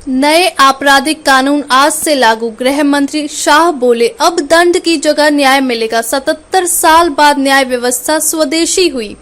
नए आपराधिक कानून आज से लागू। गृह मंत्री शाह बोले, अब दंड की जगह न्याय मिलेगा। 77 साल बाद न्याय व्यवस्था स्वदेशी हुई।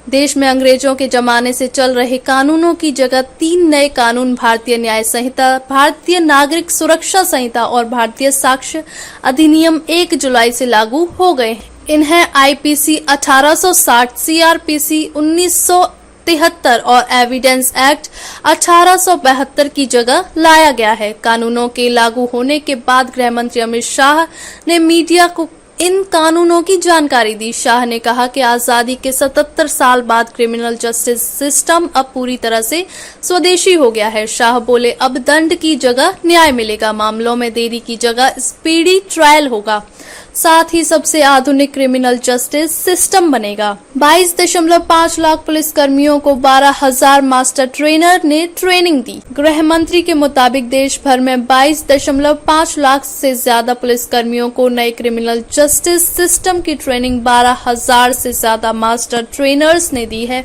देश में अंग्रेजों के जमाने से चल रहे कानूनों की जगह 3 नए कानून भारतीय न्याय संहिता, भारतीय नागरिक सुरक्षा संहिता और भारतीय साक्ष्य अधिनियम 1 जुलाई से लागू हो गए। इन्हें आईपीसी 1860, सीआरपीसी 1973 और एविडेंस एक्ट 1872 की जगह लाया गया है। कानूनों के लागू होने के बाद गृह मंत्री अमित शाह ने मीडिया को इन कानूनों की जानकारी दी। शाह ने कहा कि आजादी के 77 साल बाद क्रिमिनल जस्टिस सिस्टम अब पूरी तरह से स्वदेशी हो गया है। शाह बोले, अब दंड की जगह न्याय मिलेगा। मामलों में देरी की जगह स्पीडी ट्रायल होगा। साथ ही सबसे आधुनिक क्रिमिनल जस्टिस सिस्टम बनेगा। 22.5 लाख पुलिस कर्मियों को 12,000 मास्टर ट्रेनर ने ट्रेनिंग दी। गृह मंत्री के मुताबिक देश भर में 22.5 लाख से ज्यादा पुलिस कर्मियों को नए क्रिमिनल जस्टिस सिस्टम की ट्रेनिंग 12,000 से ज्यादा मास्टर ट्रेनर्स ने दी है।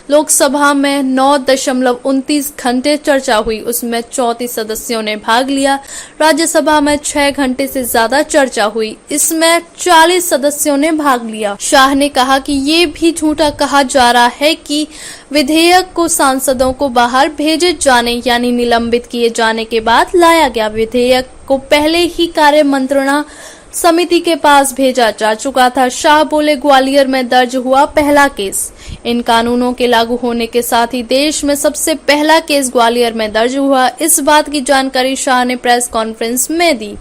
लोकसभा में 9.29 घंटे चर्चा हुई, उसमें 34 सदस्यों ने भाग लिया। राज्यसभा में 6 घंटे से ज्यादा चर्चा हुई, इसमें 40 सदस्यों ने भाग लिया। शाह ने कहा कि ये भी झूठा कहा जा रहा है कि विधेयक को सांसदों को बाहर भेजे जाने यानी निलंबित किए जाने के बाद लाया गया। विधेयक को पहले ही कार्य मंत्रणा समिति के पास भेजा जा चुका था। शाह बोले, ग्वालियर में दर्ज हुआ पहला केस। इन कानूनों के लागू होने के साथ ही देश में सबसे पहला केस ग्वालियर में दर्ज हुआ। इस बात की जानकारी शाह ने प्रेस कॉन्फ्रेंस में दी।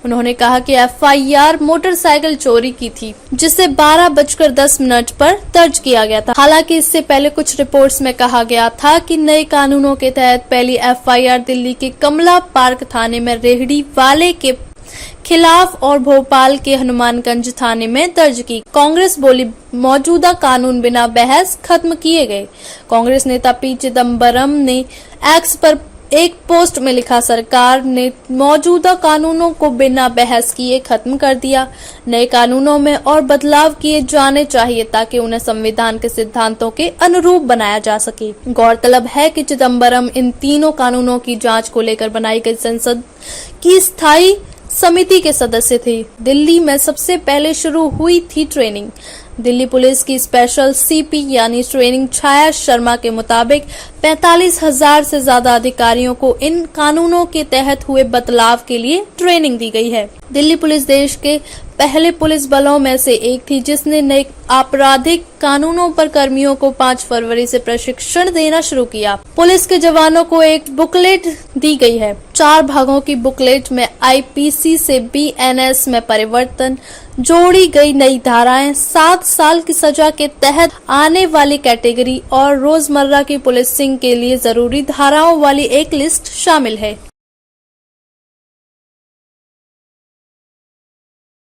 उन्होंने कहा कि एफआईआर मोटरसाइकिल चोरी की थी, जिसे 12:10 पर दर्ज किया गया था। हालांकि इससे पहले कुछ रिपोर्ट्स में कहा गया था कि नए कानूनों के तहत पहली एफआईआर दिल्ली के कमला पार्क थाने में रेहड़ी वाले के खिलाफ और भोपाल के हनुमानगंज थाने में दर्ज की। कांग्रेस बोली, मौजूदा कानून बिना बहस खत्म किए गए। कांग्रेस नेता पी चिदम्बरम ने एक्स पर एक पोस्ट में लिखा, सरकार ने मौजूदा कानूनों को बिना बहस किए खत्म कर दिया। नए कानूनों में और बदलाव किए जाने चाहिए ताकि उन्हें संविधान के सिद्धांतों के अनुरूप बनाया जा सके। गौरतलब है कि चिदम्बरम इन तीनों कानूनों की जांच को लेकर बनाई गई संसद की स्थायी समिति के सदस्य थे। दिल्ली में सबसे पहले शुरू हुई थी ट्रेनिंग। दिल्ली पुलिस की स्पेशल सीपी यानी ट्रेनिंग छाया शर्मा के मुताबिक 45,000 से ज्यादा अधिकारियों को इन कानूनों के तहत हुए बदलाव के लिए ट्रेनिंग दी गई है। दिल्ली पुलिस देश के पहले पुलिस बलों में से एक थी जिसने नए आपराधिक कानूनों पर कर्मियों को 5 फरवरी से प्रशिक्षण देना शुरू किया। पुलिस के जवानों को एक बुकलेट दी गई है। 4 भागों की बुकलेट में आईपीसी से बीएनएस में परिवर्तन, जोड़ी गई नई धाराएं, 7 साल की सजा के तहत आने वाली कैटेगरी और रोजमर्रा की पुलिसिंग के लिए जरूरी धाराओं वाली एक लिस्ट शामिल है।